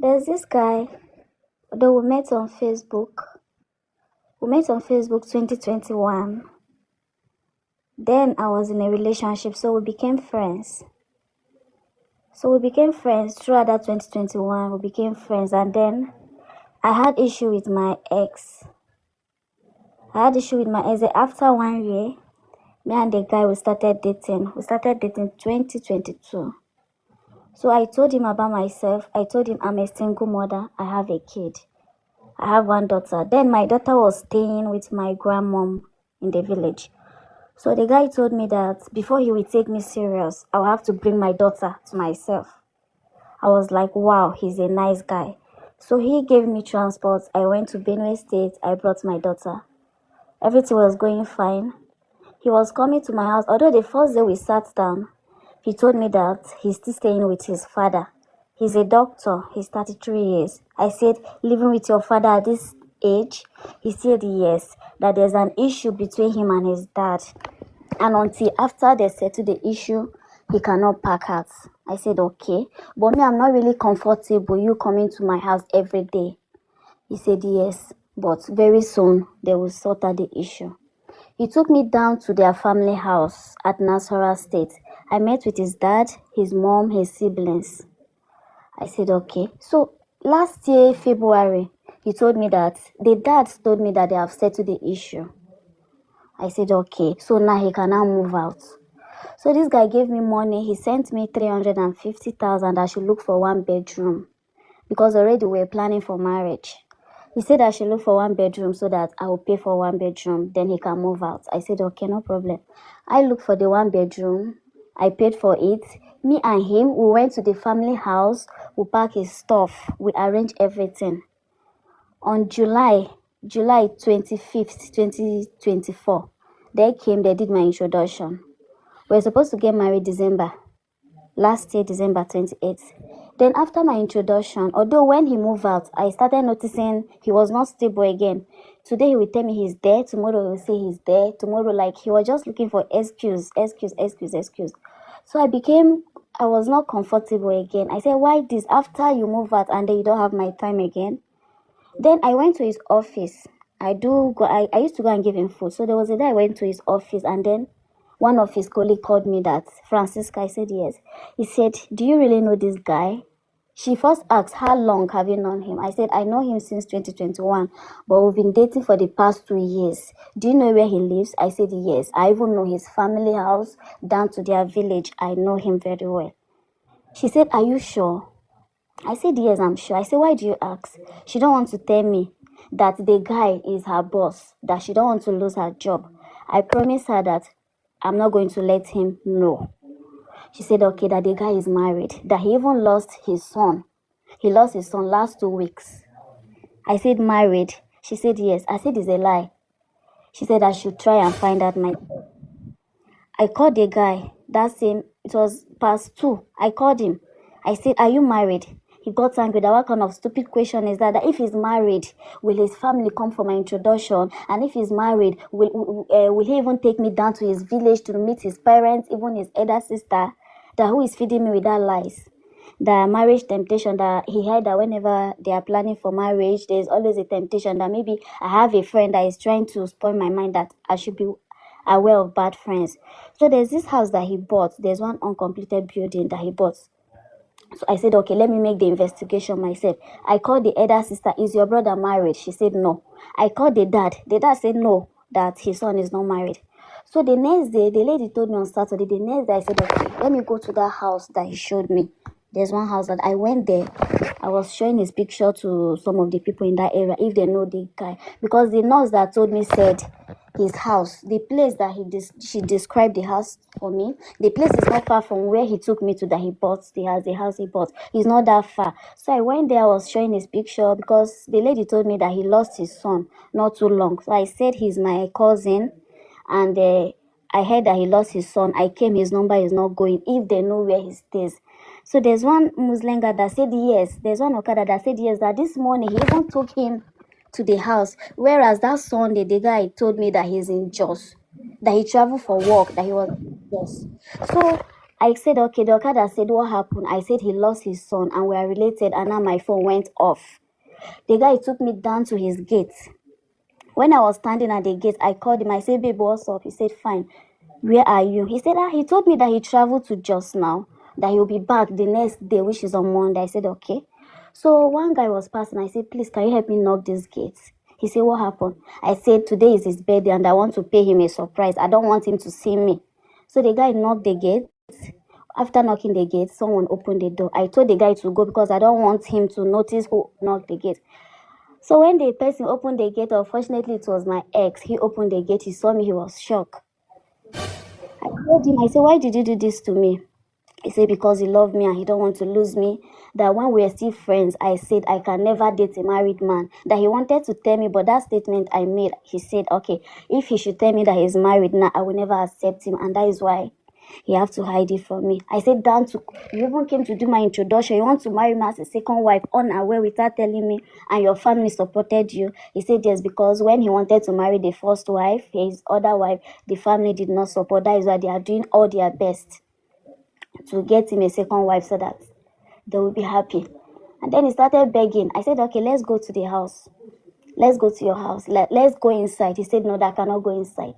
There's this guy, though we met on Facebook. We met on Facebook 2021. Then I was in a relationship, so we became friends. Throughout that 2021. We became friends, and then I had issue with my ex. After 1 year. Me and the guy we started dating. We started dating 2022. So I told him about myself. I told him I'm a single mother. I have a kid. I have one daughter. Then my daughter was staying with my grandmom in the village. So the guy told me that before he would take me serious, I will have to bring my daughter to myself. I was like, wow, he's a nice guy. So he gave me transport. I went to Benue State. I brought my daughter. Everything was going fine. He was coming to my house. Although the first day we sat down, he told me that he's still staying with his father. He's a doctor. He's 33 years. I said, living with your father at this age? He said yes, that there's an issue between him and his dad. And until after they settle the issue, he cannot pack out. I said, okay. But me, I'm not really comfortable you coming to my house every day. He said yes, but very soon they will sort out the issue. He took me down to their family house at Nasarawa State. I met with his dad, his mom, his siblings. I said, okay. So last year, February, the dad told me that they have settled the issue. I said, okay. So now he can now move out. So this guy gave me money. He sent me 350,000. I should look for 1 bedroom because already we're planning for marriage. He said I should look for 1 bedroom so that I will pay for 1 bedroom. Then he can move out. I said, okay, no problem. I looked for the 1 bedroom. I paid for it. Me and him, we went to the family house. We packed his stuff. We arranged everything. On July 25th, 2024, they came, they did my introduction. We were supposed to get married last year, December 28th. Then after my introduction, although when he moved out, I started noticing he was not stable again. Today he will tell me he's there. Tomorrow he will say he's there. Tomorrow, like, he was just looking for excuse. So I was not comfortable again. I said, why this? After you move out and then you don't have my time again. Then I went to his office. I used to go and give him food. So there was a day I went to his office, and then one of his colleagues called me that, Francisca. I said, yes. He said, do you really know this guy? She first asked, how long have you known him? I said, I know him since 2021, but we've been dating for the past 2 years. Do you know where he lives? I said, yes. I even know his family house down to their village. I know him very well. She said, are you sure? I said, yes, I'm sure. I said, why do you ask? She don't want to tell me that the guy is her boss, that she don't want to lose her job. I promised her that I'm not going to let him know. She said, okay, that the guy is married, that he even lost his son. He lost his son last 2 weeks. I said, married? She said, yes. I said, it's a lie. She said, I should try and find out myself. I called the guy. It was past 2. I called him. I said, are you married? He got angry. That what kind of stupid question is that? That if he's married, will his family come for my introduction? And if he's married, will he even take me down to his village to meet his parents, even his elder sister? That who is feeding me with that lies? The marriage temptation, that he heard that whenever they are planning for marriage, there's always a temptation that maybe I have a friend that is trying to spoil my mind, that I should be aware of bad friends. So there's this house that he bought. There's one uncompleted building that he bought. So I said, okay, let me make the investigation myself. I called the elder sister. Is your brother married? She said no. I called the dad. The dad said no, that his son is not married. So the next day, the lady told me on Saturday. The next day, I said, okay, let me go to that house that he showed me. There's one house that I went there. I was showing his picture to some of the people in that area, if they know the guy. Because the nurse that told me said his house, the place that she described the house for me, the place is not far from where he took me to, that he bought the house he bought. It's not that far. So I went there. I was showing his picture because the lady told me that he lost his son not too long. So I said he's my cousin, and I heard that he lost his son. I came, his number is not going, if they know where he stays. So there's one Muslim guy that said yes. There's one Okada that said yes, that this morning he even took him to the house. Whereas that Sunday, the guy told me that he's in Jos, that he traveled for work, that he was in Jos. So I said, okay, the Okada said, what happened? I said he lost his son and we are related and now my phone went off. The guy took me down to his gate. When I was standing at the gate, I called him. I said, babe, what's up? He said, fine. Where are you? He said, he told me that he traveled to Jos now, that he'll be back the next day, which is on Monday. I said, okay. So one guy was passing. I said, please, can you help me knock this gate? He said, what happened? I said, today is his birthday and I want to pay him a surprise. I don't want him to see me. So the guy knocked the gate. After knocking the gate, someone opened the door. I told the guy to go because I don't want him to notice who knocked the gate. So when the person opened the gate, unfortunately it was my ex. He opened the gate, he saw me, he was shocked. I told him, I said, why did you do this to me? He said, because he loved me and he don't want to lose me. That when we were still friends, I said I can never date a married man. That he wanted to tell me, but that statement I made, he said, okay, if he should tell me that he's married now, I will never accept him. And that is why he have to hide it from me. I said, Dan, you even came to do my introduction. You want to marry me as a second wife, unaware, without telling me, and your family supported you. He said, yes, because when he wanted to marry the first wife, his other wife, the family did not support. That is why they are doing all their best to get him a second wife so that they will be happy. And then he started begging. I said, okay, let's go to the house. Let's go to your house. Let's go inside. He said, no, that I cannot go inside.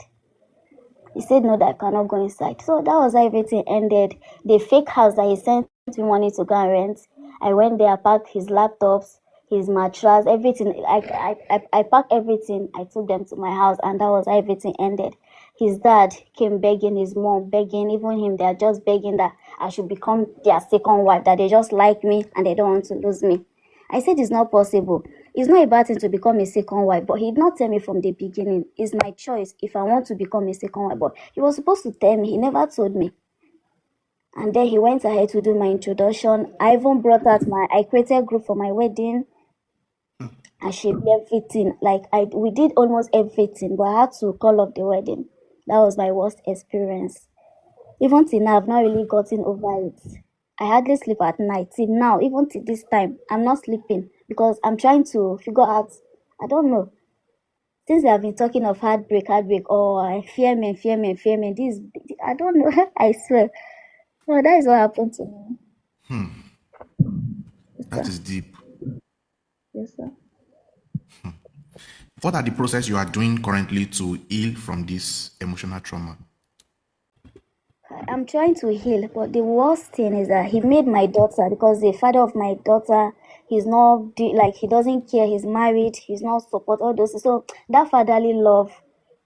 He said, no, that I cannot go inside. So that was how everything ended. The fake house that he sent me money to go and rent, I went there, I packed his laptops, his mattress, everything. I packed everything. I took them to my house, and that was how everything ended. His dad came begging, his mom begging, even him, they are just begging that I should become their second wife, that they just like me and they don't want to lose me. I said it's not possible. It's not a bad thing to become a second wife, but he did not tell me from the beginning. It's my choice if I want to become a second wife. But he was supposed to tell me. He never told me. And then he went ahead to do my introduction. I even brought out I created a group for my wedding. I shaped everything. We did almost everything, but I had to call off the wedding. That was my worst experience. Even till now, I've not really gotten over it. I hardly sleep at night. Till now, even till this time, I'm not sleeping because I'm trying to figure out, I don't know. Since they have been talking of heartbreak, oh, I fear men, fear men, fear men. I don't know. I swear. No, that is what happened to me. Yes, That sir. is deep. Yes, sir. What are the process you are doing currently to heal from this emotional trauma? I'm trying to heal, but the worst thing is that he made my daughter, because the father of my daughter, he's not he doesn't care. He's married. He's not support all those. So that fatherly love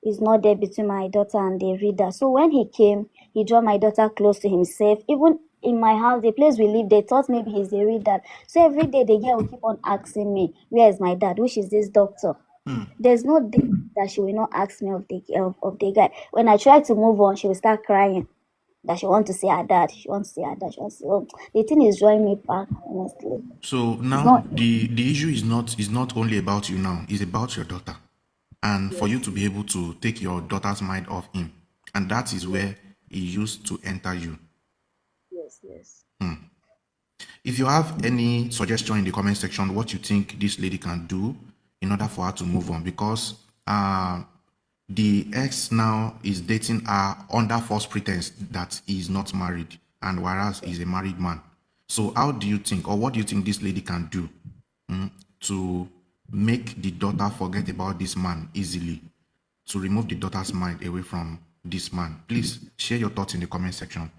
is not there between my daughter and the reader. So when he came, he drew my daughter close to himself. Even in my house, the place we live, they thought maybe he's a reader. So every day the girl will keep on asking me, "Where is my dad? Which is this doctor?" There's no day that she will not ask me of the guy. When I try to move on, she will start crying that she wants to see her dad. She wants to see her dad. She wants to, the thing is drawing me back, honestly. So It's now not. the issue is not only about you now, it's about your daughter. And for you Yes. to be able to take your daughter's mind off him. And that is Yes. where he used to enter you. Yes. Yes. If you have any suggestion in the comment section, what you think this lady can do in order for her to move on, because the ex now is dating her under false pretense that he is not married, and whereas he's a married man. So how do you think, or what do you think this lady can do to make the daughter forget about this man easily, to remove the daughter's mind away from this man? Please share your thoughts in the comment section.